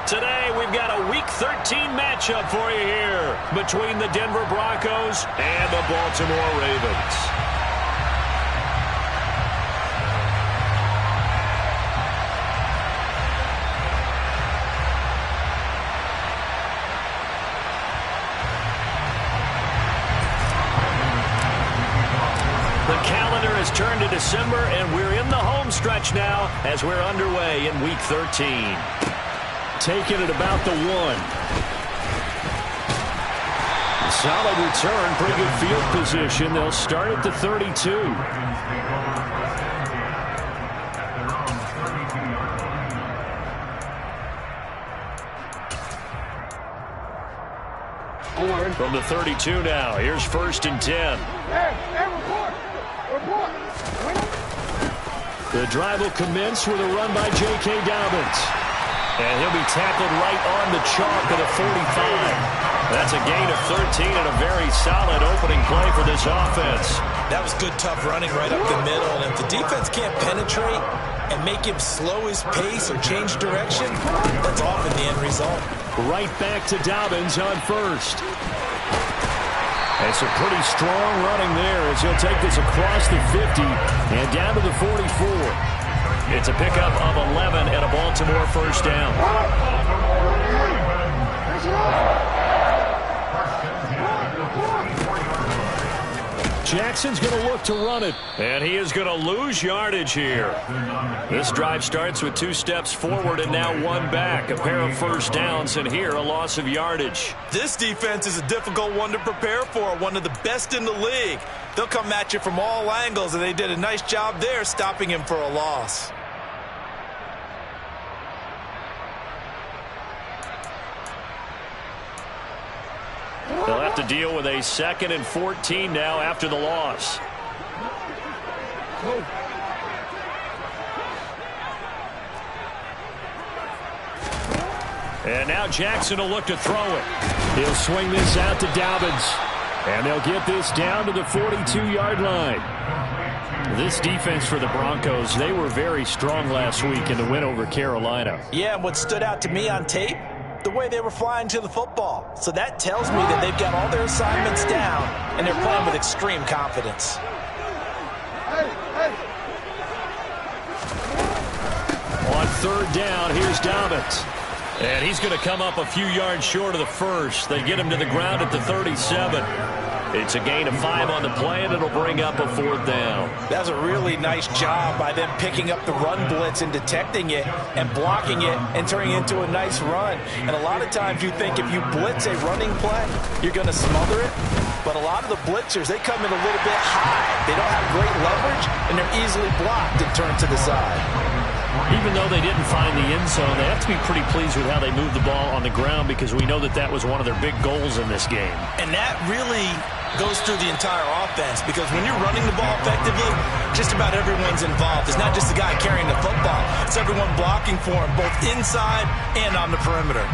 Today, we've got a Week 13 matchup for you here between the Denver Broncos and the Baltimore Ravens. The calendar has turned to December, and we're in the home stretch now as we're underway in Week 13. Taking it about the 1. Solid return, pretty good field position. They'll start at the 32. From the 32 now, here's 1st and 10. The drive will commence with a run by J.K. Dobbins. And he'll be tackled right on the chalk at a 45. That's a gain of 13 and a very solid opening play for this offense. That was good, tough running right up the middle. And if the defense can't penetrate and make him slow his pace or change direction, that's often the end result. Right back to Dobbins on 1st. And some pretty strong running there as he'll take this across the 50 and down to the 44. It's a pickup of 11 and a Baltimore 1st down. Jackson's going to look to run it, and he is going to lose yardage here. This drive starts with 2 steps forward and now 1 back. A pair of 1st downs, and here a loss of yardage. This defense is a difficult one to prepare for, one of the best in the league. They'll come at you from all angles, and they did a nice job there stopping him for a loss. They'll have to deal with a 2nd and 14 now after the loss. And now Jackson will look to throw it. He'll swing this out to Dobbins. And they'll get this down to the 42-yard line. This defense for the Broncos, they were very strong last week in the win over Carolina. Yeah, and what stood out to me on tape, the way they were flying to the football. So that tells me that they've got all their assignments down, and they're playing with extreme confidence. On 3rd down, here's Dobbins. And he's going to come up a few yards short of the 1st. They get him to the ground at the 37. It's a gain of 5 on the play, and it'll bring up a 4th down. That was a really nice job by them picking up the run blitz and detecting it and blocking it and turning it into a nice run. And a lot of times you think if you blitz a running play, you're going to smother it. But a lot of the blitzers, they come in a little bit high. They don't have great leverage, and they're easily blocked and turned to the side. Even though they didn't find the end zone, they have to be pretty pleased with how they moved the ball on the ground because we know that that was one of their big goals in this game. And that really goes through the entire offense because when you're running the ball effectively, just about everyone's involved. It's not just the guy carrying the football. It's everyone blocking for him, both inside and on the perimeter.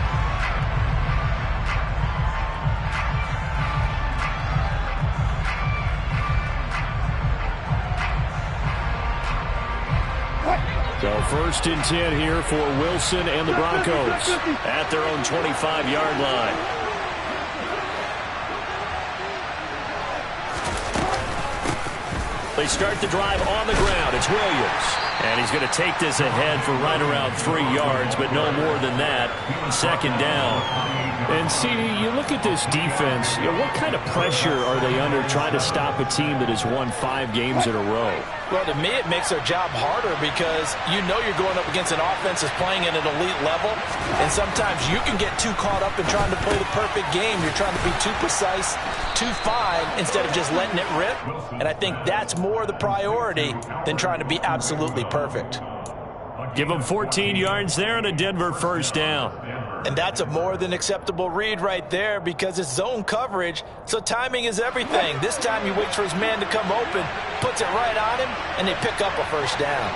So 1st and 10 here for Wilson and the Broncos at their own 25-yard line. They start the drive on the ground. It's Williams. And he's going to take this ahead for right around 3 yards, but no more than that. 2nd down. And, CD, you look at this defense, what kind of pressure are they under trying to stop a team that has won 5 games in a row? Well, to me, it makes their job harder because you know you're going up against an offense that's playing at an elite level, and sometimes you can get too caught up in trying to play the perfect game. You're trying to be too precise, too fine, instead of just letting it rip, and I think that's more the priority than trying to be absolutely perfect. Give them 14 yards there and a Denver 1st down. And that's a more than acceptable read right there because it's zone coverage, so timing is everything. This time he waits for his man to come open, puts it right on him, and they pick up a 1st down.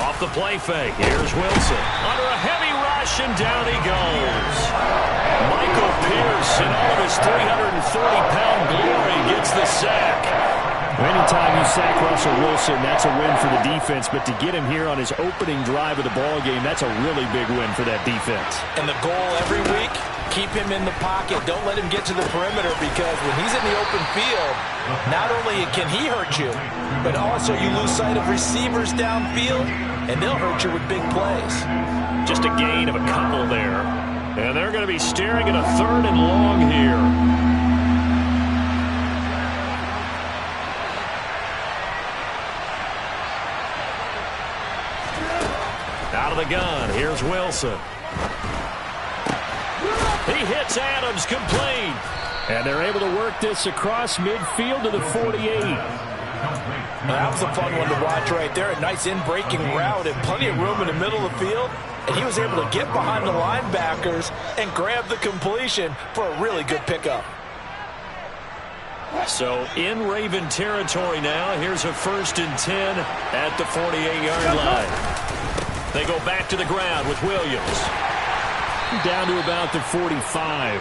Off the play fake, here's Wilson. Under a heavy rush, and down he goes. Michael Pierce, in all of his 330-pound glory, gets the sack. Anytime you sack Russell Wilson, that's a win for the defense. But to get him here on his opening drive of the ball game, that's a really big win for that defense. And the goal every week, keep him in the pocket. Don't let him get to the perimeter, because when he's in the open field, not only can he hurt you, but also you lose sight of receivers downfield, and they'll hurt you with big plays. Just a gain of a couple there. And they're going to be staring at a 3rd and long here. Out of the gun, here's Wilson. He hits Adams, complete. And they're able to work this across midfield to the 48. That was a fun one to watch right there. A nice in-breaking route and plenty of room in the middle of the field. And he was able to get behind the linebackers and grab the completion for a really good pickup. So in Raven territory now. Here's a 1st and 10 at the 48-yard line. They go back to the ground with Williams. Down to about the 45.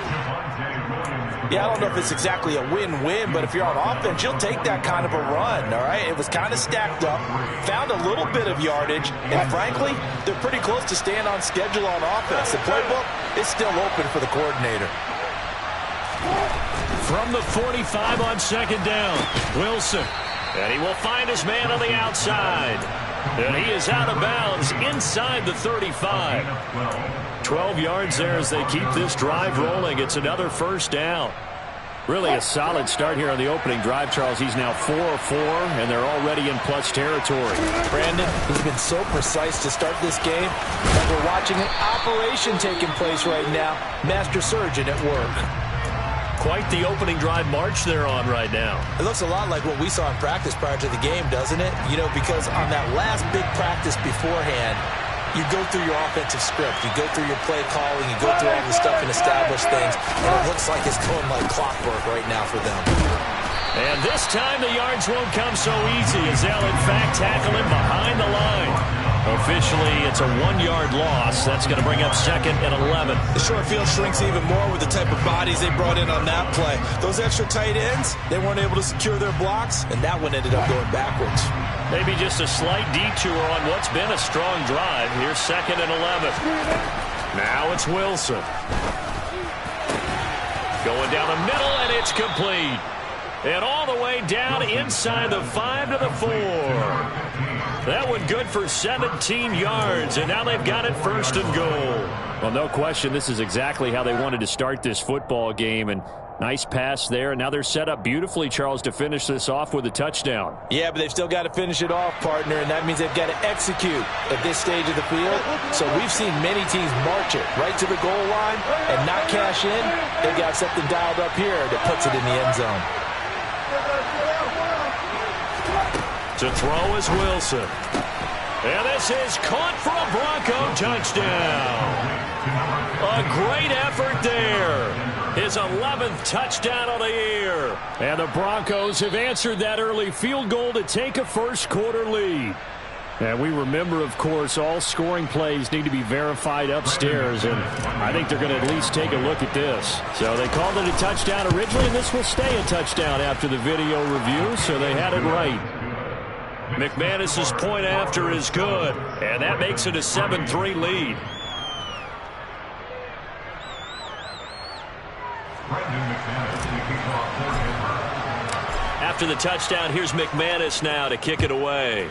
Yeah, I don't know if it's exactly a win-win, but if you're on offense, you'll take that kind of a run, all right? It was kind of stacked up, found a little bit of yardage, and frankly, they're pretty close to staying on schedule on offense. The playbook is still open for the coordinator. From the 45 on 2nd down, Wilson. And he will find his man on the outside. And he is out of bounds inside the 35. 12 yards there as they keep this drive rolling. It's another 1st down. Really a solid start here on the opening drive, Charles. He's now 4 of 4, and they're already in plus territory. Brandon, he's been so precise to start this game that we're watching an operation taking place right now. Master surgeon at work. Quite the opening drive march they're on right now. It looks a lot like what we saw in practice prior to the game, doesn't it? You know, because on that last big practice beforehand, you go through your offensive script, you go through your play calling, you go through all the stuff and establish things, and it looks like it's going like clockwork right now for them. And this time the yards won't come so easy as they'll in fact tackle him behind the line. Officially, it's a 1-yard loss. That's going to bring up 2nd and 11. The short field shrinks even more with the type of bodies they brought in on that play. Those extra tight ends, they weren't able to secure their blocks, and that one ended up going backwards. Maybe just a slight detour on what's been a strong drive. Here's 2nd and 11. Now it's Wilson. Going down the middle, and it's complete. And all the way down inside the 5 to the 4. That one good for 17 yards, and now they've got it 1st and goal. Well, no question, this is exactly how they wanted to start this football game, and nice pass there. And now they're set up beautifully, Charles, to finish this off with a touchdown. Yeah, but they've still got to finish it off, partner, and that means they've got to execute at this stage of the field. So we've seen many teams march it right to the goal line and not cash in. They got something dialed up here that puts it in the end zone. To throw is Wilson. And this is caught for a Bronco touchdown. A great effort there. His 11th touchdown on the year. And the Broncos have answered that early field goal to take a first-quarter lead. And we remember, of course, all scoring plays need to be verified upstairs, and I think they're going to at least take a look at this. So they called it a touchdown originally, and this will stay a touchdown after the video review, so they had it right. McManus's point after is good, and that makes it a 7-3 lead. After the touchdown, here's McManus now to kick it away.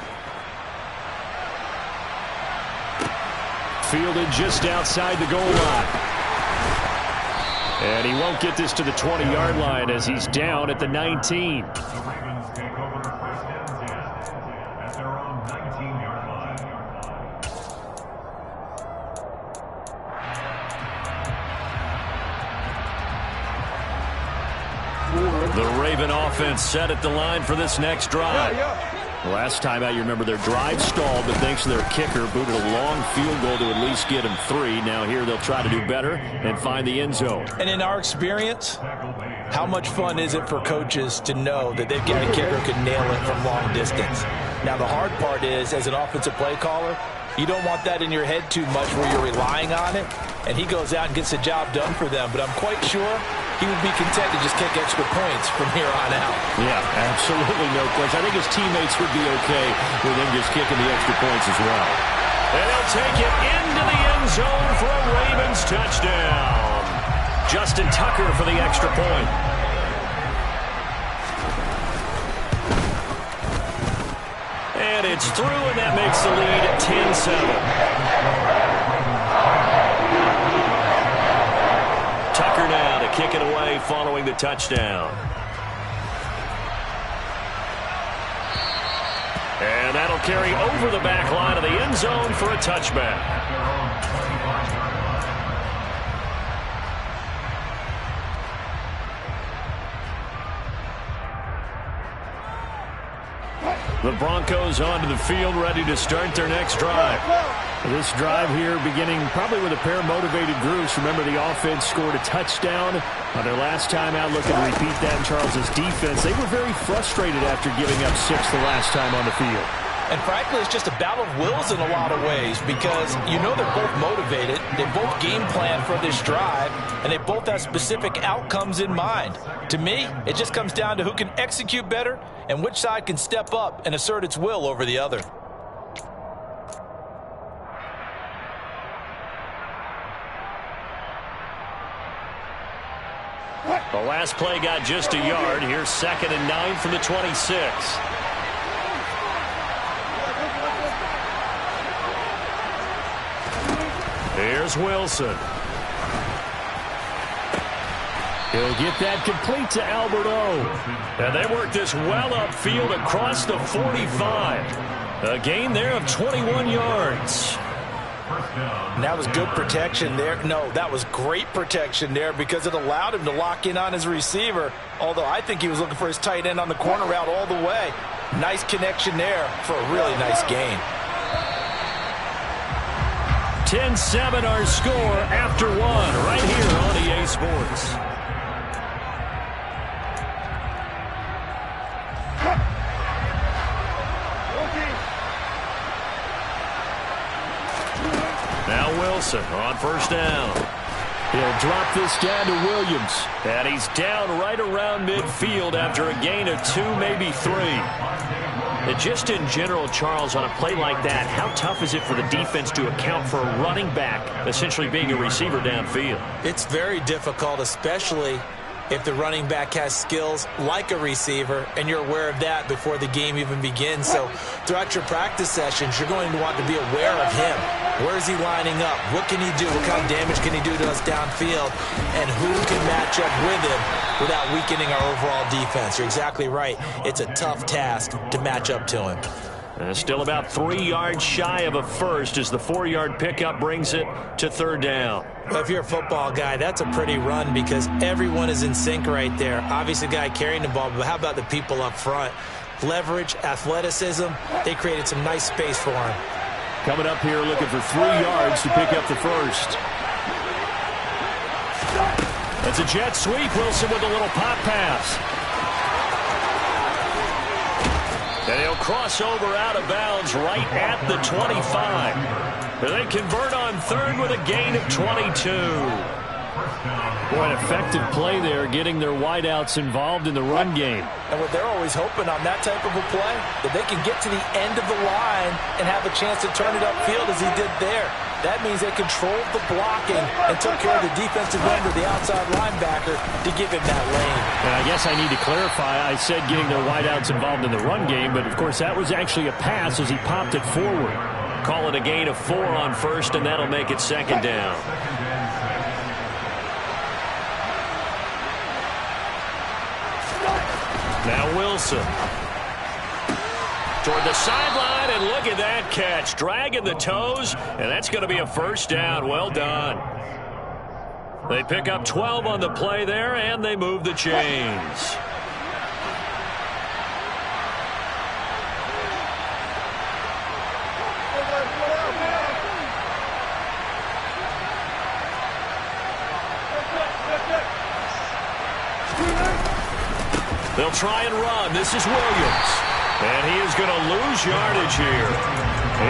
Fielded just outside the goal line. And he won't get this to the 20-yard line as he's down at the 19. The Raven offense set at the line for this next drive. Last time out, you remember their drive stalled, but thanks to their kicker, booted a long field goal to at least get them 3. Now here they'll try to do better and find the end zone. And in our experience, how much fun is it for coaches to know that they've got a kicker who can nail it from long distance? Now the hard part is, as an offensive play caller, you don't want that in your head too much where you're relying on it, and he goes out and gets the job done for them. But I'm quite sure he would be content to just kick extra points from here on out. Yeah, absolutely no question. I think his teammates would be okay with him just kicking the extra points as well. And he'll take it into the end zone for a Ravens touchdown. Justin Tucker for the extra point. And it's through, and that makes the lead 10-7. Tucker now to kick it away following the touchdown. And that'll carry over the back line of the end zone for a touchback. The Broncos onto the field, ready to start their next drive. This drive here beginning probably with a pair of motivated groups. Remember, the offense scored a touchdown on their last time out, looking to repeat that in Charles's defense. They were very frustrated after giving up 6 the last time on the field. And frankly, it's just a battle of wills in a lot of ways because you know they're both motivated. They both game plan for this drive, and they both have specific outcomes in mind. To me, it just comes down to who can execute better and which side can step up and assert its will over the other. The last play got just a yard. Here's 2nd and 9 from the 26. Here's Wilson. He'll get that complete to Alberto. And they work this well upfield across the 45. A gain there of 21 yards. And that was good protection there. No, that was great protection there because it allowed him to lock in on his receiver. Although I think he was looking for his tight end on the corner route all the way. Nice connection there for a really nice gain. 10-7 our score after 1 right here on EA Sports. Now Wilson on first down. He'll drop this down to Williams. And he's down right around midfield after a gain of 2, maybe 3. And just in general, Charles, on a play like that, how tough is it for the defense to account for a running back essentially being a receiver downfield? It's very difficult, especially if the running back has skills like a receiver, and you're aware of that before the game even begins. So throughout your practice sessions, you're going to want to be aware of him. Where is he lining up? What can he do? What kind of damage can he do to us downfield? And who can match up with him without weakening our overall defense? You're exactly right. It's a tough task to match up to him. Still about 3 yards shy of a first as the 4-yard pickup brings it to 3rd down. Well, if you're a football guy, that's a pretty run because everyone is in sync right there. Obviously, the guy carrying the ball, but how about the people up front? Leverage, athleticism, they created some nice space for him. Coming up here looking for 3 yards to pick up the first. That's a jet sweep. Wilson with a little pop pass. And he'll cross over out of bounds right at the 25. And they convert on 3rd with a gain of 22. Boy, an effective play there, getting their wideouts involved in the run game. And what they're always hoping on that type of a play, that they can get to the end of the line and have a chance to turn it upfield as he did there. That means they controlled the blocking and took care of the defensive end or the outside linebacker to give him that lane. And I guess I need to clarify, I said getting their wideouts involved in the run game, but of course that was actually a pass as he popped it forward. Call it a gain of 4 on first, and that'll make it 2nd down. Now Wilson. Toward the sideline, and look at that catch. Dragging the toes, and that's going to be a 1st down. Well done. They pick up 12 on the play there, and they move the chains. They'll try and run. This is Williams. And he is going to lose yardage here.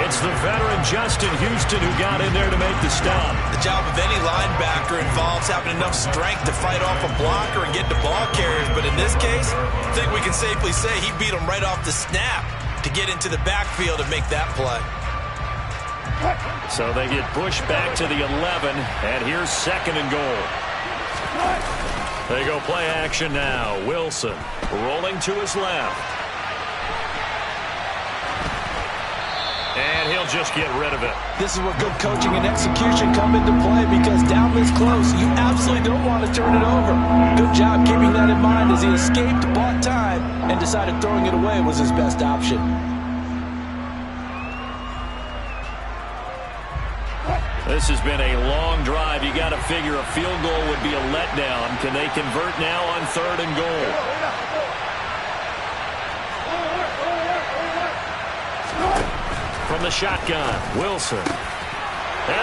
It's the veteran Justin Houston who got in there to make the stop. The job of any linebacker involves having enough strength to fight off a blocker and get to ball carriers. But in this case, I think we can safely say he beat him right off the snap to get into the backfield and make that play. So they get pushed back to the 11, and here's 2nd and goal. They go play action now. Wilson rolling to his left. And he'll just get rid of it. This is where good coaching and execution come into play, because down this close, you absolutely don't want to turn it over. Good job keeping that in mind as he escaped, bought time, and decided throwing it away was his best option. This has been a long drive. You got to figure a field goal would be a letdown. Can they convert now on 3rd and goal? From the shotgun, Wilson. And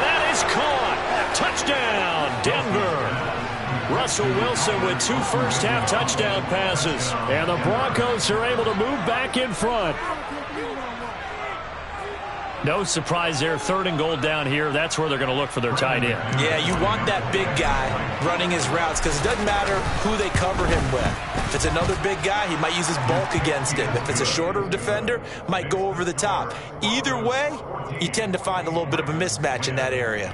that is caught. Touchdown, Denver. Russell Wilson with 2 first-half touchdown passes. And the Broncos are able to move back in front. No surprise there. 3rd and goal down here. That's where they're going to look for their tight end. Yeah, you want that big guy running his routes, because it doesn't matter who they cover him with. If it's another big guy, he might use his bulk against him. If it's a shorter defender, might go over the top. Either way, you tend to find a little bit of a mismatch in that area.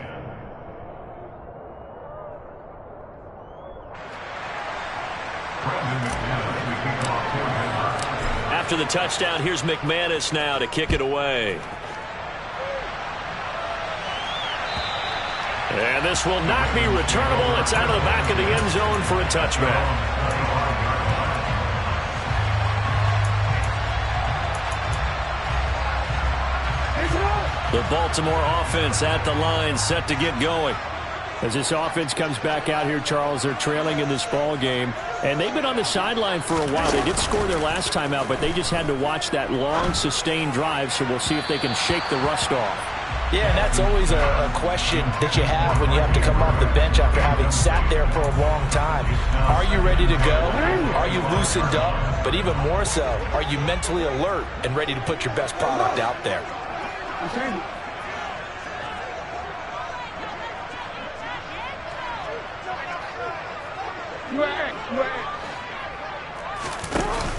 After the touchdown, here's McManus now to kick it away. And this will not be returnable. It's out of the back of the end zone for a touchback. The Baltimore offense at the line, set to get going. As this offense comes back out here, Charles, they're trailing in this ball game. And they've been on the sideline for a while. They did score their last time out, but they just had to watch that long, sustained drive. So we'll see if they can shake the rust off. Yeah, and that's always a question that you have when you have to come off the bench after having sat there for a long time. Are you ready to go? Are you loosened up? But even more so, are you mentally alert and ready to put your best product out there?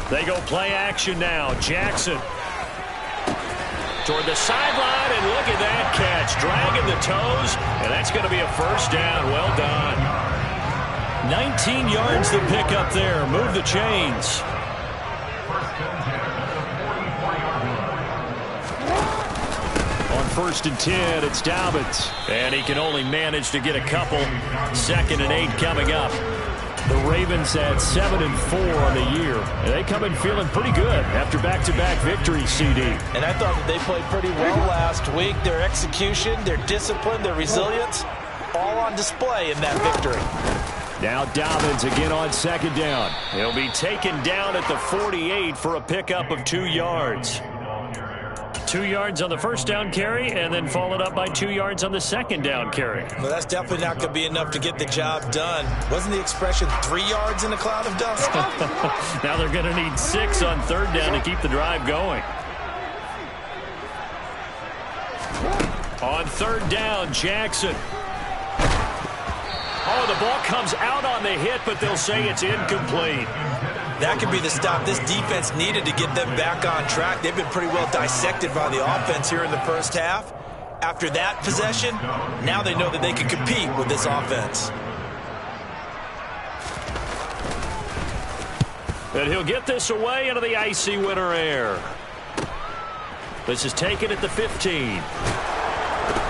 They go play action now. Jackson toward the sideline, and look at that catch. Dragging the toes, and that's going to be a first down. Well done. 19 yards to pick up there. Move the chains. On 1st and 10, it's Dobbins. And he can only manage to get a couple. 2nd and 8 coming up. The Ravens at 7-4 on the year. And they come in feeling pretty good after back-to-back victories, CD. And I thought that they played pretty well last week. Their execution, their discipline, their resilience, all on display in that victory. Now Dobbins again on 2nd down. He'll be taken down at the 48 for a pickup of 2 yards. 2 yards on the first down carry, and then followed up by 2 yards on the second down carry. Well, that's definitely not going to be enough to get the job done. Wasn't the expression 3 yards in a cloud of dust? Now they're going to need 6 on 3rd down to keep the drive going. On 3rd down, Jackson. Oh, the ball comes out on the hit, but they'll say it's incomplete. That could be the stop this defense needed to get them back on track. They've been pretty well dissected by the offense here in the first half. After that possession, now they know that they can compete with this offense. And he'll get this away into the icy winter air. This is taken at the 15.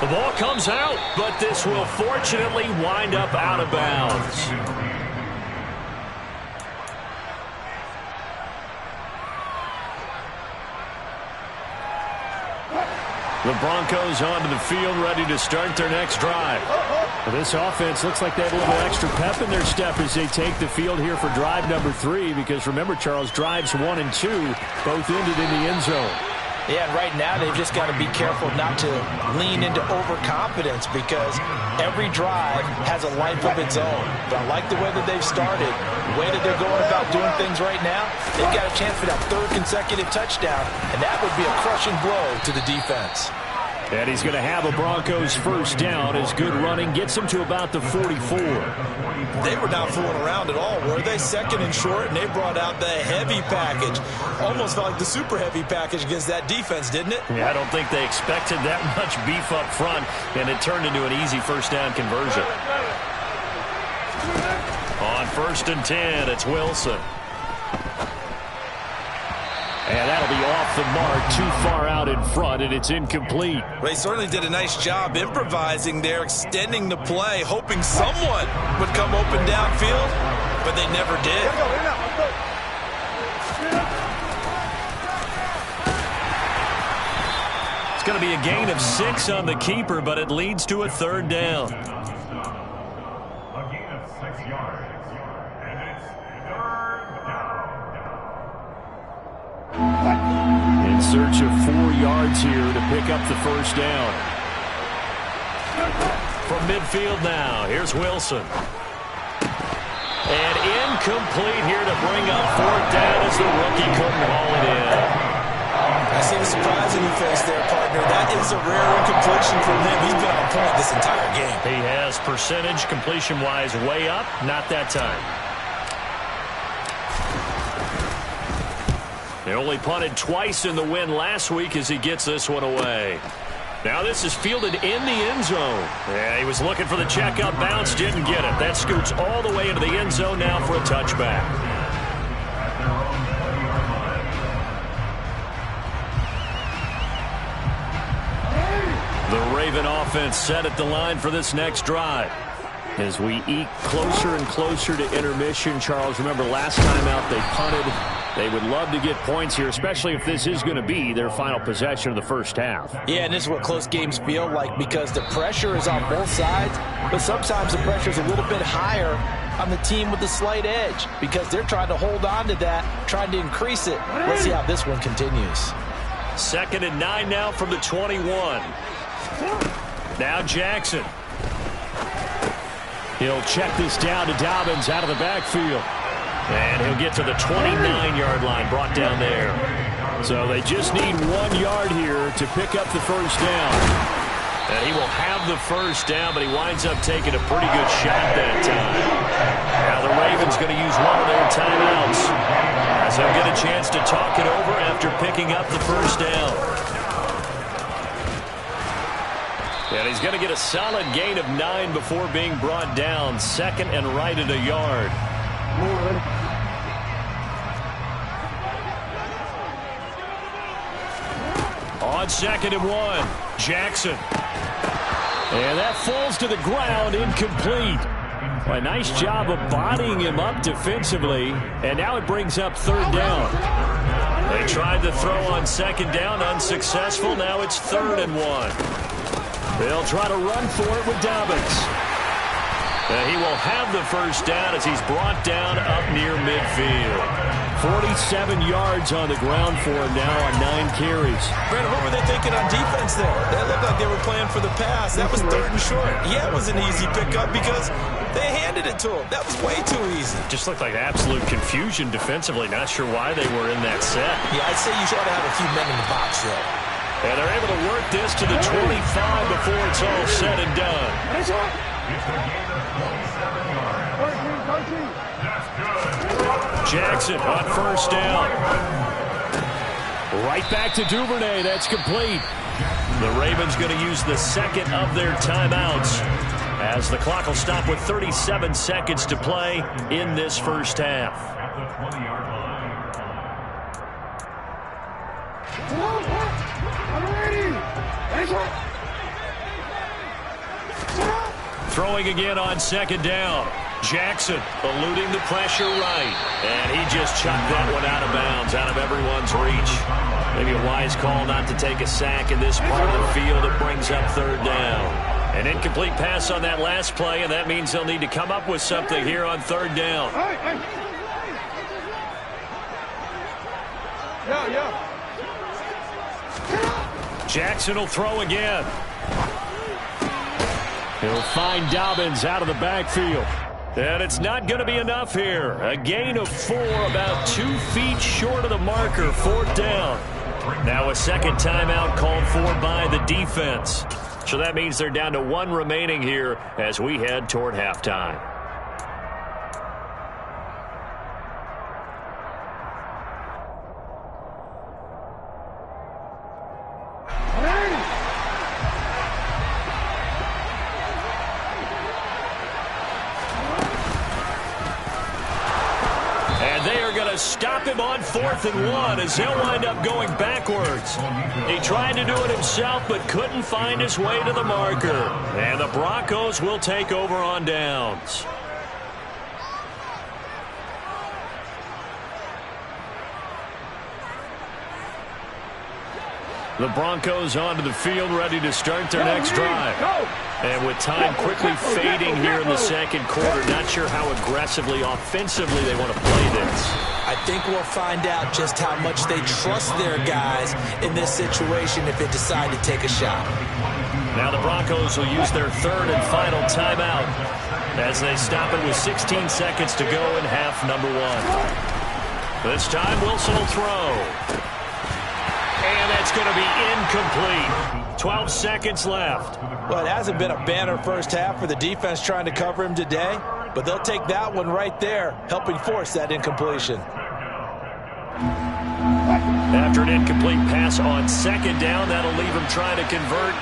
The ball comes out, but this will fortunately wind up out of bounds. The Broncos onto the field, ready to start their next drive. Well, this offense looks like they have a little extra pep in their step as they take the field here for drive number 3, because remember, Charles, drives 1 and 2 both ended in the end zone. Yeah, and right now they've just got to be careful not to lean into overconfidence because every drive has a life of its own. But I like the way that they've started, the way that they're going about doing things right now. They've got a chance for that third consecutive touchdown, and that would be a crushing blow to the defense. And he's going to have a Broncos first down. His good running gets him to about the 44. They were not fooling around at all, were they? Second and short, and they brought out the heavy package. Almost felt like the super heavy package against that defense, didn't it? Yeah, I don't think they expected that much beef up front, and it turned into an easy first down conversion. On 1st and 10, it's Wilson. And that'll be off the mark, too far out in front, and it's incomplete. Well, he certainly did a nice job improvising there, extending the play, hoping someone would come open downfield, but they never did. It's going to be a gain of 6 on the keeper, but it leads to a 3rd down. A gain of 6 yards, and it's 3rd down. In search of 4 yards here to pick up the first down. From midfield now, here's Wilson. And incomplete here to bring up 4th down as the rookie couldn't haul it in. I see the surprise in your face there, partner. That is a rare incompletion from him. He's been on point this entire game. He has percentage completion-wise way up, not that time. They only punted twice in the win last week as he gets this one away. Now this is fielded in the end zone. Yeah, he was looking for the check-up bounce, didn't get it. That scoots all the way into the end zone now for a touchback. The Raven offense set at the line for this next drive. As we eke closer and closer to intermission, Charles, remember last time out they punted. They would love to get points here, especially if this is going to be their final possession of the first half. Yeah, and this is what close games feel like because the pressure is on both sides, but sometimes the pressure is a little bit higher on the team with the slight edge because they're trying to hold on to that, trying to increase it. Let's see how this one continues. 2nd and 9 now from the 21. Now Jackson. He'll check this down to Dobbins out of the backfield. And he'll get to the 29-yard line, brought down there. So they just need 1 yard here to pick up the first down. And he will have the first down, but he winds up taking a pretty good shot that time. Now the Ravens going to use one of their timeouts as they'll get a chance to talk it over after picking up the first down. And he's going to get a solid gain of 9 before being brought down. 2nd and right at a yard. On 2nd and 1, Jackson. And that falls to the ground, incomplete. A nice job of bodying him up defensively, and now it brings up 3rd down. They tried to throw on 2nd down, unsuccessful. Now it's 3rd and 1. They'll try to run for it with Dobbins. He will have the first down as he's brought down up near midfield. 47 yards on the ground for him now on 9 carries. Brent, what were they thinking on defense there? That looked like they were playing for the pass. That was 3rd and short. Yeah, it was an easy pickup because they handed it to him. That was way too easy. Just looked like absolute confusion defensively. Not sure why they were in that set. Yeah, I'd say you ought to have a few men in the box, though. And they're able to work this to the 25 before it's all said and done. Jackson on first down. Right back to Duvernay. That's complete. The Ravens going to use the 2nd of their timeouts as the clock will stop with 37 seconds to play in this first half. Throwing again on 2nd down. Jackson eluding the pressure right. And he just chucked that one out of bounds, out of everyone's reach. Maybe a wise call not to take a sack in this part of the field. It brings up 3rd down. An incomplete pass on that last play, and that means they'll need to come up with something here on 3rd down. Jackson will throw again. He'll find Dobbins out of the backfield. And it's not going to be enough here. A gain of 4, about 2 feet short of the marker, 4th down. Now a second timeout called for by the defense. So that means they're down to 1 remaining here as we head toward halftime. Stop him on 4th and 1 as he'll wind up going backwards. He tried to do it himself but couldn't find his way to the marker. And the Broncos will take over on downs. The Broncos onto the field, ready to start their next drive. And with time quickly fading here in the second quarter, not sure how aggressively, offensively they want to play this. I think we'll find out just how much they trust their guys in this situation if they decide to take a shot. Now the Broncos will use their 3rd and final timeout as they stop it with 16 seconds to go in half number 1. This time Wilson will throw. And that's going to be incomplete. 12 seconds left. Well, it hasn't been a banner first half for the defense trying to cover him today, but they'll take that one right there, helping force that incompletion. After an incomplete pass on 2nd down, that'll leave him trying to convert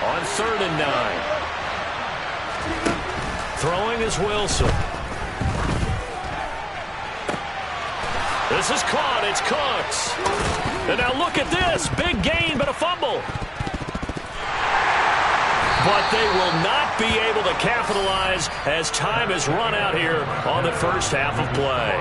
on 3rd and 9. Throwing is Wilson. This is caught. It's Cooks. And now look at this. Big gain, but a fumble. But they will not be able to capitalize as time has run out here on the first half of play.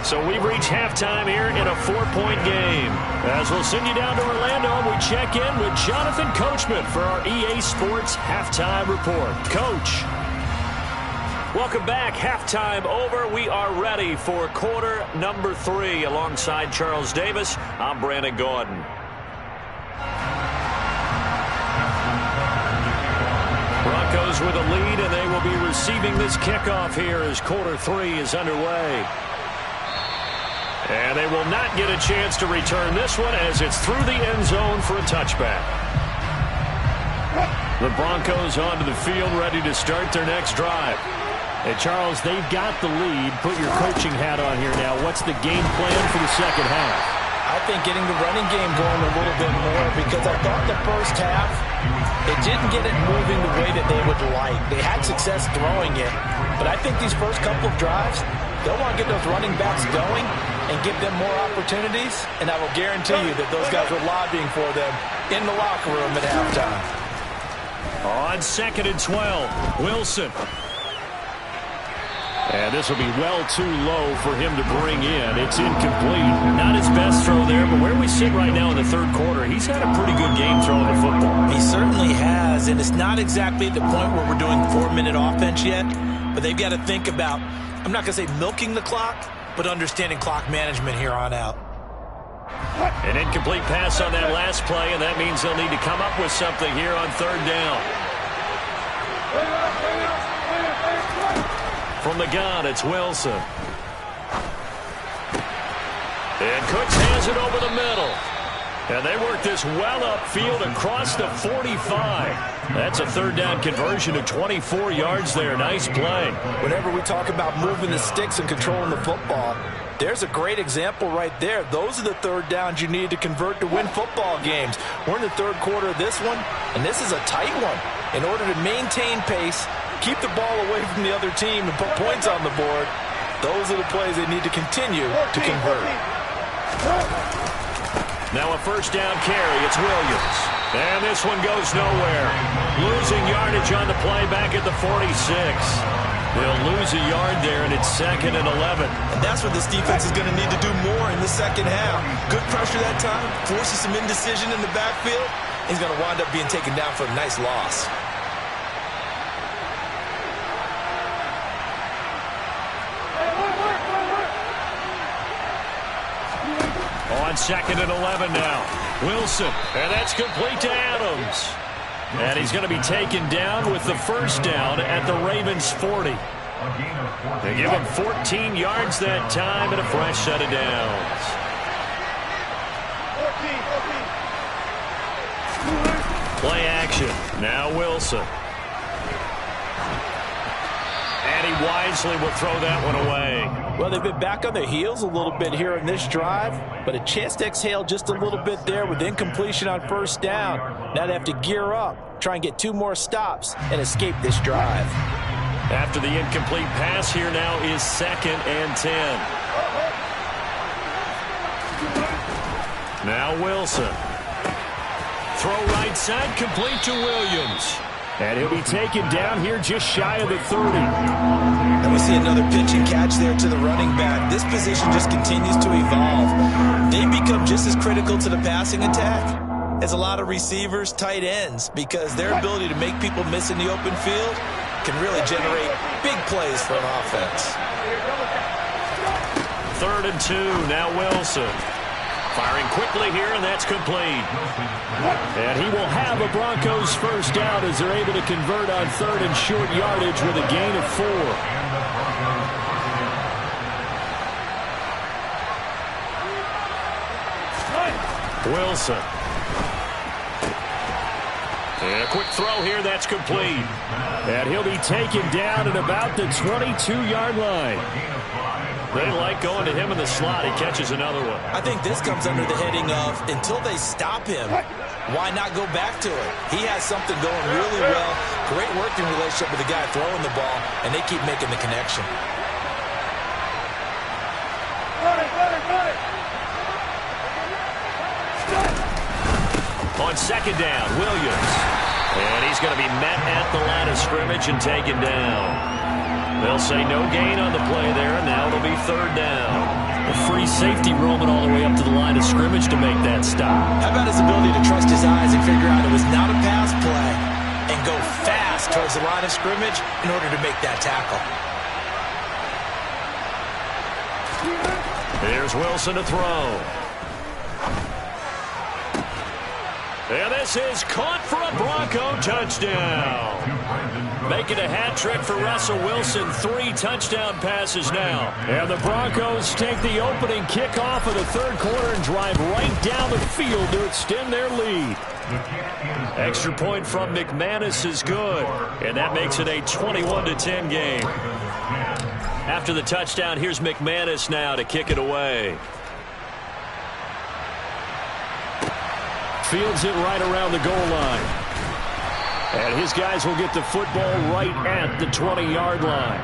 So we've reached halftime here in a 4-point game. As we'll send you down to Orlando, we check in with Jonathan Coachman for our EA Sports Halftime Report. Coach. Welcome back. Halftime over. We are ready for quarter number 3. Alongside Charles Davis, I'm Brandon Gaudin. Broncos with a lead, and they will be receiving this kickoff here as quarter 3 is underway. And they will not get a chance to return this one as it's through the end zone for a touchback. The Broncos onto the field, ready to start their next drive. Hey, Charles, they've got the lead. Put your coaching hat on here now. What's the game plan for the second half? I think getting the running game going a little bit more, because I thought the first half, it didn't get it moving the way that they would like. They had success throwing it, but I think these first couple of drives, they'll want to get those running backs going and give them more opportunities, and I will guarantee you that those guys were lobbying for them in the locker room at halftime. On 2nd and 12, Wilson. And this will be well too low for him to bring in. It's incomplete. Not his best throw there, but where we sit right now in the third quarter, he's had a pretty good game throwing the football. He certainly has, and it's not exactly at the point where we're doing 4-minute offense yet, but they've got to think about, I'm not going to say milking the clock, but understanding clock management here on out. An incomplete pass on that last play, and that means they'll need to come up with something here on 3rd down. From the gun, it's Wilson. And Cooks hands it over the middle. And they work this well upfield across the 45. That's a 3rd down conversion of 24 yards there. Nice play. Whenever we talk about moving the sticks and controlling the football, there's a great example right there. Those are the 3rd downs you need to convert to win football games. We're in the 3rd quarter of this one, and this is a tight one. In order to maintain pace, keep the ball away from the other team and put points on the board, those are the plays they need to continue to convert. Now a 1st down carry. It's Williams. And this one goes nowhere. Losing yardage on the play back at the 46. They'll lose a yard there, and it's 2nd and 11. And that's what this defense is going to need to do more in the second half. Good pressure that time, forces some indecision in the backfield. He's going to wind up being taken down for a nice loss. On 2nd and 11 now. Wilson, and that's complete to Adams. And he's going to be taken down with the first down at the Ravens' 40. They give him 14 yards that time and a fresh set of downs. Play action. Now Wilson. And he wisely will throw that one away. Well, they've been back on their heels a little bit here in this drive, but a chance to exhale just a little bit there with incompletion on first down. Now they have to gear up, try and get 2 more stops, and escape this drive. After the incomplete pass, here now is 2nd and 10. Now Wilson. Throw right side, complete to Williams. And he'll be taken down here just shy of the 30. And we see another pitch and catch there to the running back. This position just continues to evolve. They become just as critical to the passing attack as a lot of receivers, tight ends, because their ability to make people miss in the open field can really generate big plays for an offense. 3rd and 2, now Wilson. Firing quickly here, and that's complete. And he will have a Broncos first down as they're able to convert on 3rd and short yardage with a gain of 4. Wilson. And a quick throw here, that's complete. And he'll be taken down at about the 22-yard line. They like going to him in the slot. He catches another one. I think this comes under the heading of, until they stop him, why not go back to it? He has something going really well. Great working relationship with the guy throwing the ball, and they keep making the connection. On 2nd down, Williams. And he's going to be met at the line of scrimmage and taken down. They'll say no gain on the play there, and now it'll be 3rd down. A free safety roaming all the way up to the line of scrimmage to make that stop. How about his ability to trust his eyes and figure out it was not a pass play and go fast towards the line of scrimmage in order to make that tackle. Here's Wilson to throw. And this is caught for a Bronco touchdown. Making a hat trick for Russell Wilson. 3 touchdown passes now. And the Broncos take the opening kickoff of the 3rd quarter and drive right down the field to extend their lead. Extra point from McManus is good. And that makes it a 21-10 game. After the touchdown, here's McManus now to kick it away. Fields it right around the goal line. And his guys will get the football right at the 20-yard line.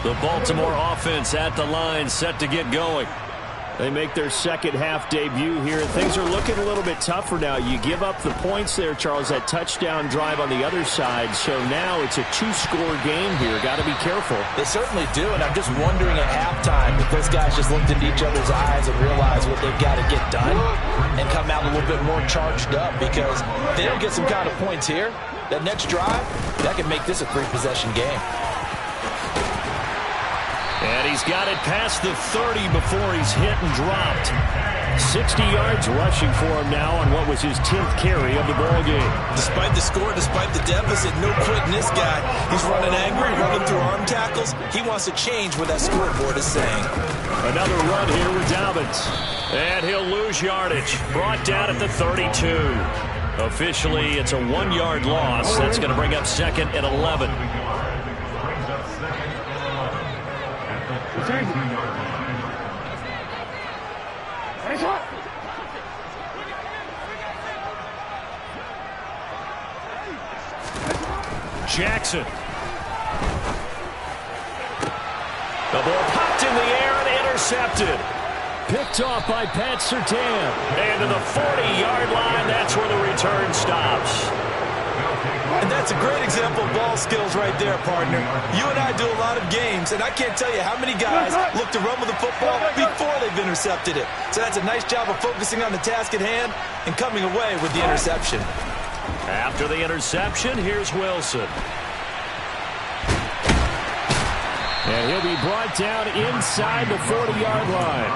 The Baltimore offense at the line, set to get going. They make their second half debut here. Things are looking a little bit tougher now. You give up the points there, Charles, that touchdown drive on the other side. So now it's a 2-score game here. Got to be careful. They certainly do, and I'm just wondering at halftime if those guys just looked into each other's eyes and realized what they've got to get done and come out a little bit more charged up, because if they don't get some kind of points here, that next drive, that can make this a 3-possession game. And he's got it past the 30 before he's hit and dropped. 60 yards rushing for him now on what was his 10th carry of the ball game. Despite the score, despite the deficit, no quitting this guy. He's running angry, running through arm tackles. He wants to change what that scoreboard is saying. Another run here with Dobbins. And he'll lose yardage. Brought down at the 32. Officially, it's a 1-yard loss. That's going to bring up 2nd and 11. Jackson. The ball popped in the air and intercepted. Picked off by Pat Surtain. And to the 40-yard line, that's where the return stops. And that's a great example of ball skills right there, partner. You and I do a lot of games, and I can't tell you how many guys look to run with the football before they've intercepted it. So that's a nice job of focusing on the task at hand and coming away with the interception. After the interception, here's Wilson. And he'll be brought down inside the 40-yard line.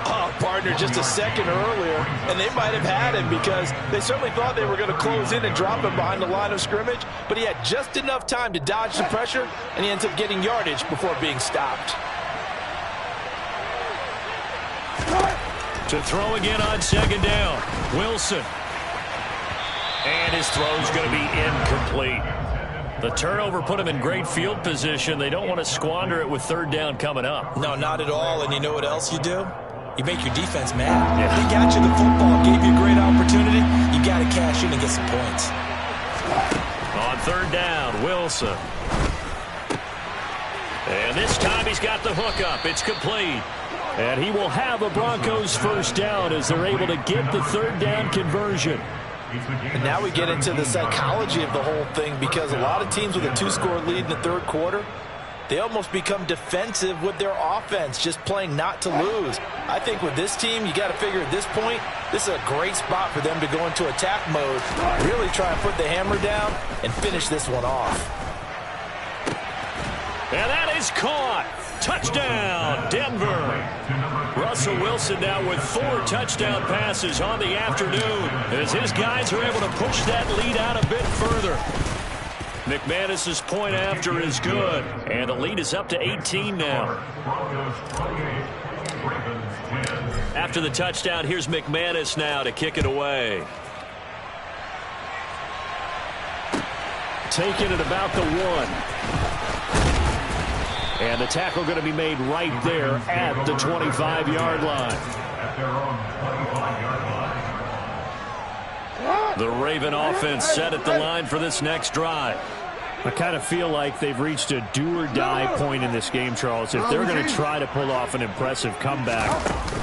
Oh, partner, just a second earlier, and they might have had him because they certainly thought they were going to close in and drop him behind the line of scrimmage, but he had just enough time to dodge the pressure, and he ends up getting yardage before being stopped. To throw again on second down, Wilson. And his throw's going to be incomplete. The turnover put him in great field position. They don't want to squander it with third down coming up. No, not at all, and you know what else you do? You make your defense mad. Yeah. They got you the football, gave you a great opportunity. You got to cash in and get some points. On third down, Wilson. And this time he's got the hook up. It's complete. And he will have a Broncos first down as they're able to get the third down conversion. And now we get into the psychology of the whole thing because a lot of teams with a two-score lead in the third quarter, they almost become defensive with their offense, just playing not to lose. I think with this team, you got to figure at this point, this is a great spot for them to go into attack mode, really try and put the hammer down and finish this one off. And that is caught. Touchdown, Denver. Russell Wilson now with 4 touchdown passes on the afternoon as his guys are able to push that lead out a bit further. McManus's point after is good, and the lead is up to 18 now. After the touchdown, here's McManus now to kick it away. Taking it about the 1. And the tackle going to be made right there at the 25-yard line. The Raven offense set at the line for this next drive. I kind of feel like they've reached a do-or-die point in this game, Charles. If they're going to try to pull off an impressive comeback,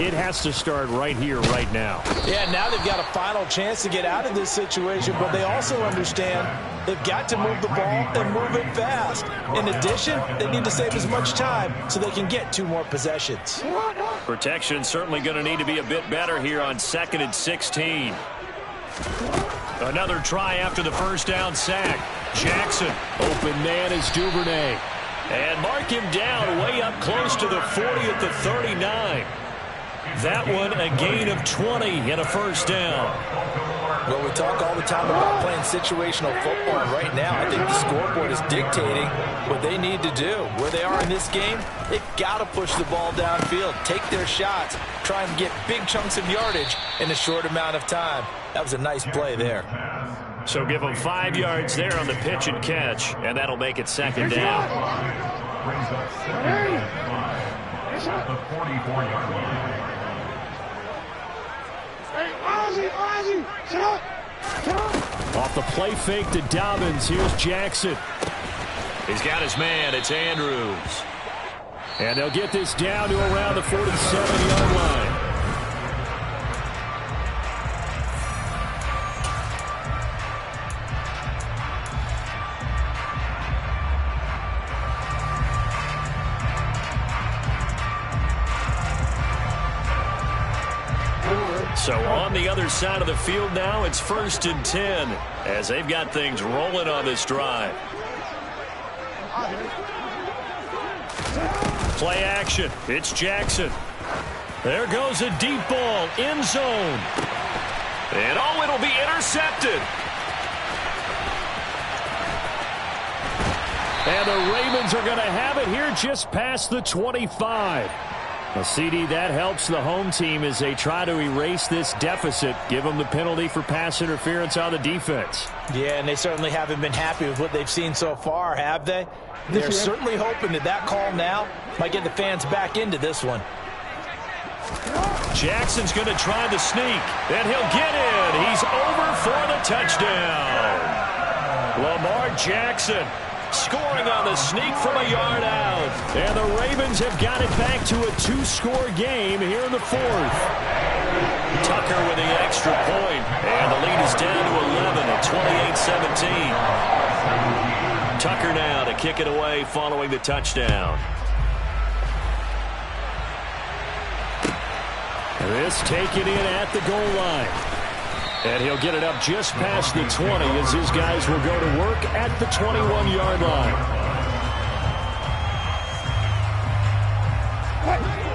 it has to start right here, right now. Yeah, now they've got a final chance to get out of this situation, but they also understand they've got to move the ball and move it fast. In addition, they need to save as much time so they can get 2 more possessions. Protection certainly going to need to be a bit better here on 2nd and 16. Another try after the first down sack. Jackson, open man is Duvernay. And mark him down way up close to the 40 at the 39. That one a gain of 20 and a first down. Well, we talk all the time about playing situational football, and right now I think the scoreboard is dictating what they need to do. Where they are in this game, they've got to push the ball downfield, take their shots, try and get big chunks of yardage in a short amount of time. That was a nice play there. So give them 5 yards there on the pitch and catch, and that'll make it second down. The 44-yard line. Off the play fake to Dobbins, here's Jackson. He's got his man, it's Andrews. And they'll get this down to around the 47-yard line. So on the other side of the field now, it's 1st and 10 as they've got things rolling on this drive. Play action. It's Jackson. There goes a deep ball, end zone. And oh, it'll be intercepted. And the Ravens are going to have it here just past the 25. Well, CD, that helps the home team as they try to erase this deficit, give them the penalty for pass interference on the defense. Yeah, and they certainly haven't been happy with what they've seen so far, have they? They're certainly hoping that that call now might get the fans back into this one. Jackson's going to try the sneak, and he'll get in. He's over for the touchdown. Lamar Jackson scoring on the sneak from a yard out. And the Ravens have got it back to a 2-score game here in the 4th. Tucker with the extra point. And the lead is down to 11 at 28-17. Tucker now to kick it away following the touchdown. This taken in at the goal line. And he'll get it up just past the 20 as his guys will go to work at the 21-yard line.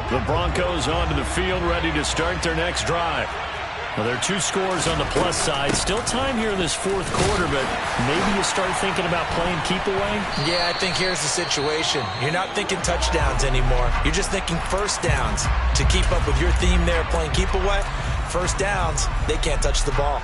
The Broncos onto the field, ready to start their next drive. Well, there are 2 scores on the plus side. Still time here in this fourth quarter, but maybe you start thinking about playing keep away? Yeah, I think here's the situation. You're not thinking touchdowns anymore. You're just thinking first downs. To keep up with your theme there, playing keep away, first downs, they can't touch the ball.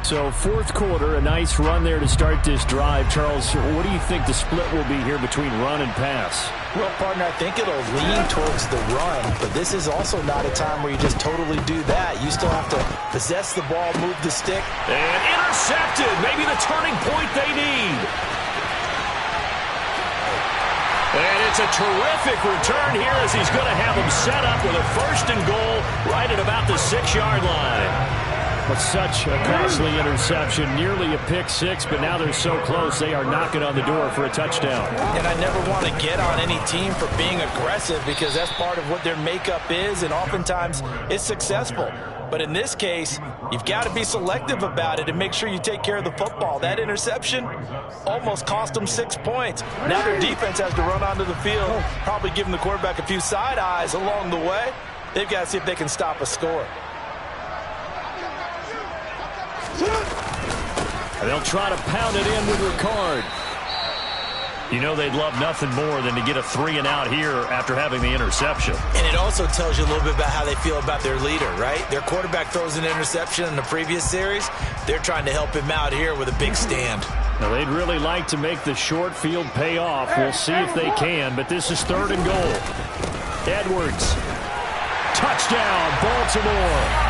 So fourth quarter, a nice run there to start this drive. Charles, what do you think the split will be here between run and pass? Well, partner, I think it'll lean towards the run, but this is also not a time where you just totally do that. You still have to possess the ball, move the stick. And intercepted. Maybe the turning point they need. And it's a terrific return here as he's going to have them set up with a 1st and goal right at about the 6-yard line. But such a costly interception, nearly a pick-6, but now they're so close they are knocking on the door for a touchdown. And I never want to get on any team for being aggressive because that's part of what their makeup is, and oftentimes it's successful. But in this case, you've got to be selective about it and make sure you take care of the football. That interception almost cost them 6 points. Now their defense has to run onto the field, probably giving the quarterback a few side eyes along the way. They've got to see if they can stop a score. They'll try to pound it in with Ricard. You know they'd love nothing more than to get a 3-and-out here after having the interception. And it also tells you a little bit about how they feel about their leader, right? Their quarterback throws an interception in the previous series. They're trying to help him out here with a big stand. Now, they'd really like to make the short field pay off. We'll see if they can, but this is 3rd and goal. Edwards. Touchdown, Baltimore.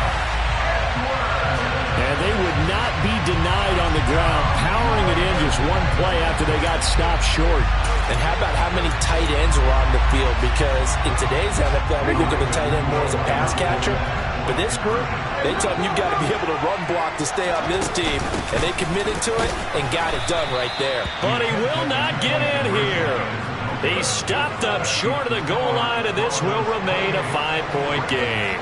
And they would not be denied on the ground, powering it in just one play after they got stopped short. And how about how many tight ends were on the field? Because in today's NFL, we look at the tight end more as a pass catcher. But this group, they tell them you've got to be able to run block to stay on this team. And they committed to it and got it done right there. But he will not get in here. He stopped up short of the goal line, and this will remain a 5-point game.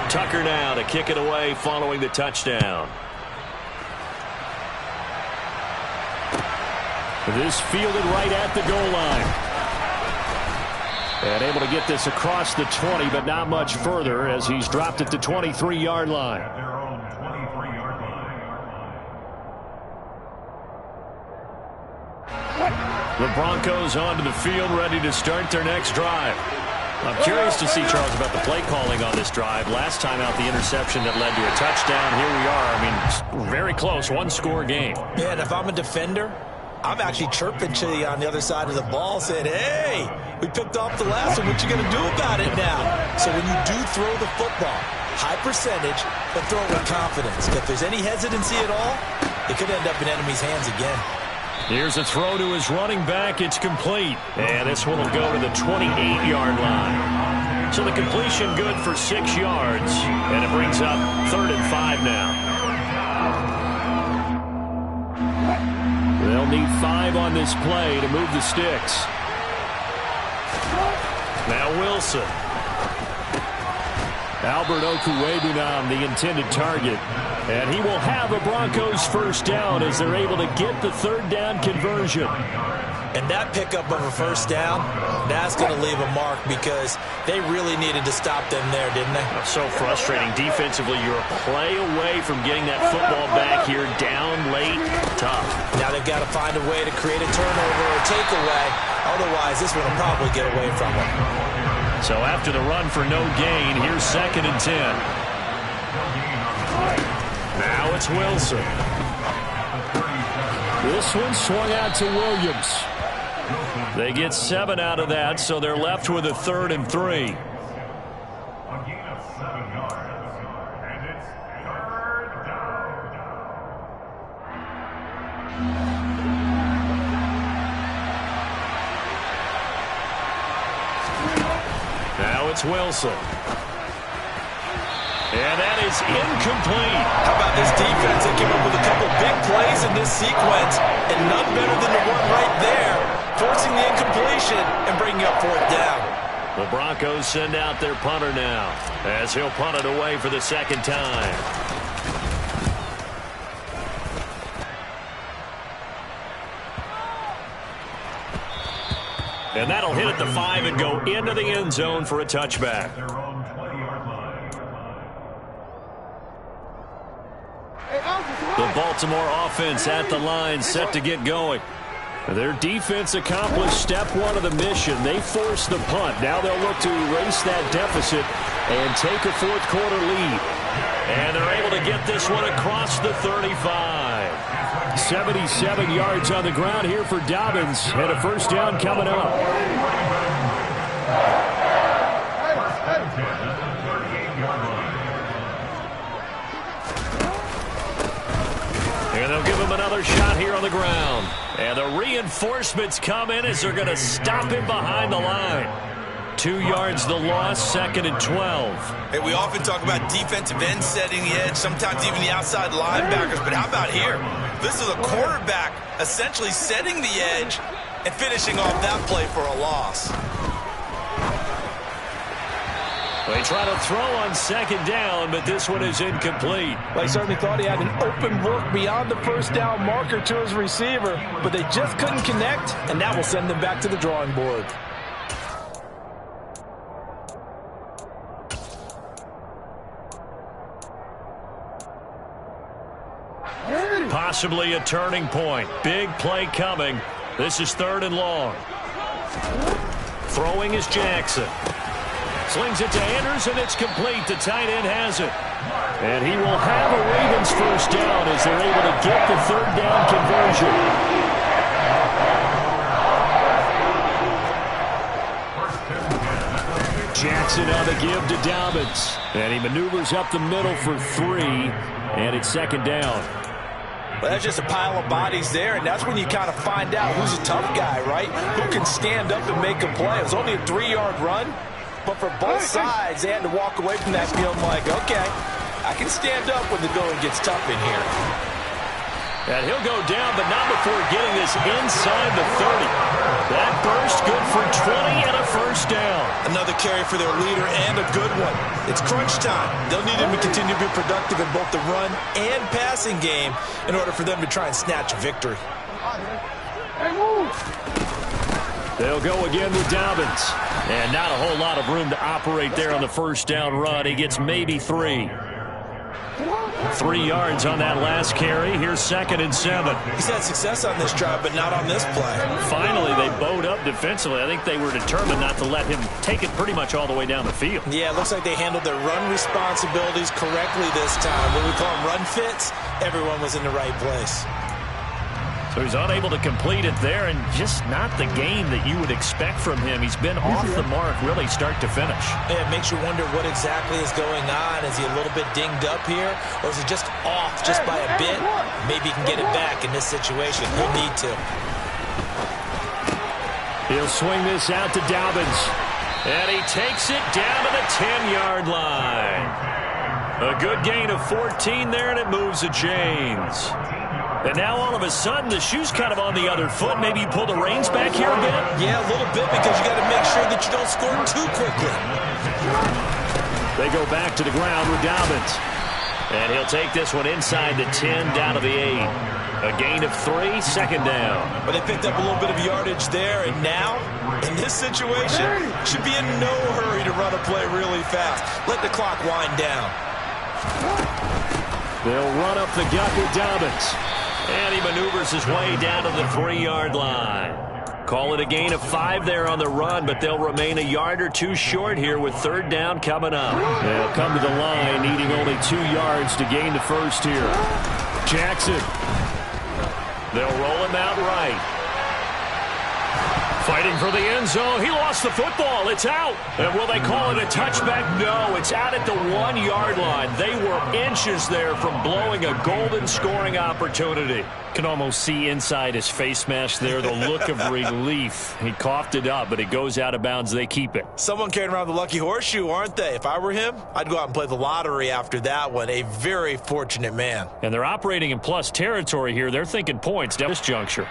Tucker now to kick it away following the touchdown. This fielded right at the goal line. And able to get this across the 20, but not much further as he's dropped at the 23-yard line. The Broncos onto the field, ready to start their next drive. I'm curious to see, Charles, about the play calling on this drive. Last time out, the interception that led to a touchdown. Here we are. I mean, very close, 1-score game. Yeah, and if I'm a defender, I'm actually chirping to you on the other side of the ball, saying, hey, we picked off the last one. What you going to do about it now? So when you do throw the football, high percentage, but throw it with confidence. If there's any hesitancy at all, it could end up in enemy's hands again. Here's a throw to his running back. It's complete. And this one will go to the 28-yard line. So the completion good for 6 yards. And it brings up 3rd and 5 now. They'll need 5 on this play to move the sticks. Now Wilson. Albert Okwuegbunam, the intended target. And he will have a Broncos 1st down as they're able to get the 3rd down conversion. And that pickup of a 1st down, that's going to leave a mark because they really needed to stop them there, didn't they? So frustrating. Defensively, you're a play away from getting that football back here, down late, tough. Now they've got to find a way to create a turnover or takeaway. Otherwise, this one will probably get away from them. So after the run for no gain, here's 2nd and 10. Now it's Wilson. This one swung out to Williams. They get 7 out of that, so they're left with a 3rd and 3. Now it's Wilson. And that is incomplete. How about this defense? They came up with a couple big plays in this sequence, and none better than the one right there, forcing the incompletion and bringing up 4th down. The Broncos send out their punter now, as he'll punt it away for the 2nd time. And that'll hit at the 5 and go into the end zone for a touchback. Their own 20-yard line. The Baltimore offense at the line, set to get going. Their defense accomplished step one of the mission. They forced the punt. Now they'll look to erase that deficit and take a fourth quarter lead. And they're able to get this one across the 35. 77 yards on the ground here for Dobbins, and a first down coming up. And they'll give him another shot here on the ground. And the reinforcements come in as they're going to stop him behind the line. 2 yards the loss, 2nd and 12. Hey, we often talk about defensive ends setting the edge, sometimes even the outside linebackers. But how about here? This is a quarterback essentially setting the edge and finishing off that play for a loss. They try to throw on 2nd down, but this one is incomplete. Well, he certainly thought he had an open look beyond the first down marker to his receiver, but they just couldn't connect, and that will send them back to the drawing board. Possibly a turning point. Big play coming. This is 3rd and long. Throwing is Jackson. Slings it to Andrews, and it's complete. The tight end has it. And he will have a Ravens first down as they're able to get the 3rd down conversion. Jackson on the give to Dobbins. And he maneuvers up the middle for 3, and it's 2nd down. Well, that's just a pile of bodies there, and that's when you kind of find out who's a tough guy, right? Who can stand up and make a play. It was only a 3-yard run, but for both sides, they had to walk away from that feeling like, okay, I can stand up when the going gets tough in here. And he'll go down, but not before getting this inside the 30. That burst good for 20 and a first down. Another carry for their leader and a good one. It's crunch time. They'll need him to continue to be productive in both the run and passing game in order for them to try and snatch a victory. They'll go again with Dobbins. And not a whole lot of room to operate there on the first down run. He gets maybe 3. 3 yards on that last carry. Here's 2nd and 7. He's had success on this drive, but not on this play. Finally, they bowed up defensively. I think they were determined not to let him take it pretty much all the way down the field. Yeah, it looks like they handled their run responsibilities correctly this time. What we call them run fits, everyone was in the right place. So he's unable to complete it there, and just not the game that you would expect from him. He's been off the mark really start to finish. Yeah, it makes you wonder what exactly is going on. Is he a little bit dinged up here, or is he just off just by a bit? Maybe he can get it back in this situation. He'll need to. He'll swing this out to Dobbins, and he takes it down to the 10-yard line. A good gain of 14 there, and it moves the chains. And now all of a sudden the shoe's kind of on the other foot. Maybe you pull the reins back here a bit? Yeah, a little bit, because you got to make sure that you don't score too quickly. They go back to the ground with Dobbins. And he'll take this one inside the 10 down to the 8. A gain of 3, 2nd down. But they picked up a little bit of yardage there, and now, in this situation, should be in no hurry to run a play really fast. Let the clock wind down. They'll run up the gut with Dobbins. And he maneuvers his way down to the 3-yard line. Call it a gain of 5 there on the run, but they'll remain a yard or 2 short here with 3rd down coming up. They'll come to the line needing only 2 yards to gain the first here. Jackson. They'll roll him out right. Fighting for the end zone. He lost the football. It's out. And will they call it a touchback? No, it's out at the 1-yard line. They were inches there from blowing a golden scoring opportunity. Can almost see inside his face mask there the look of relief. He coughed it up, but it goes out of bounds. They keep it. Someone carrying around the lucky horseshoe, aren't they? If I were him, I'd go out and play the lottery after that one. A very fortunate man. And they're operating in plus territory here. They're thinking points down this juncture.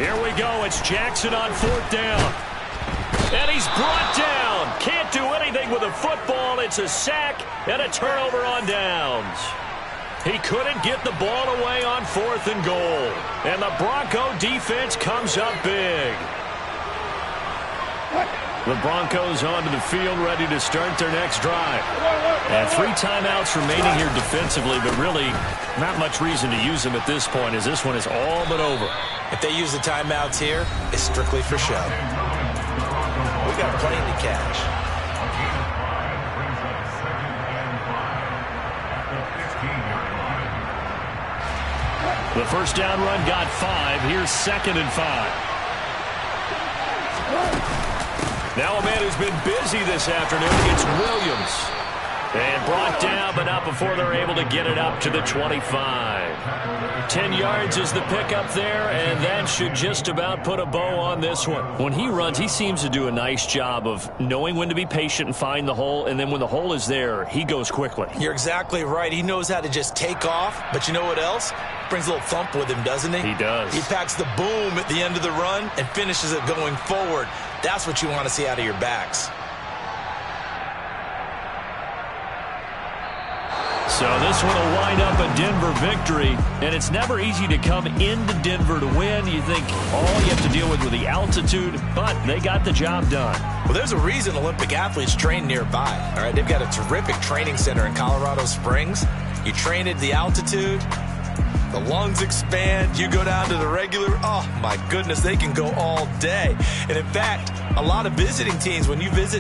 Here we go. It's Jackson on 4th down. And he's brought down. Can't do anything with a football. It's a sack and a turnover on downs. He couldn't get the ball away on 4th and goal. And the Bronco defense comes up big. The Broncos onto the field, ready to start their next drive. And 3 timeouts remaining here defensively, but really not much reason to use them at this point, as this one is all but over. If they use the timeouts here, it's strictly for show. We got plenty to catch. The first down run got 5. Here's 2nd and 5. Now a man who's been busy this afternoon. It's Williams. And brought down, but not before they're able to get it up to the 25. 10 yards is the pickup there, and that should just about put a bow on this one. When he runs, he seems to do a nice job of knowing when to be patient and find the hole, and then when the hole is there, he goes quickly. You're exactly right. He knows how to just take off, but you know what else? Brings a little thump with him, doesn't he? He does. He packs the boom at the end of the run and finishes it going forward. That's what you want to see out of your backs. So this one will wind up a Denver victory, and it's never easy to come into Denver to win. You think all you have to deal with the altitude, but they got the job done. Well, there's a reason Olympic athletes train nearby. All right, they've got a terrific training center in Colorado Springs. You train at the altitude, the lungs expand, you go down to the regular, oh my goodness, they can go all day. And in fact, a lot of visiting teams, when you visit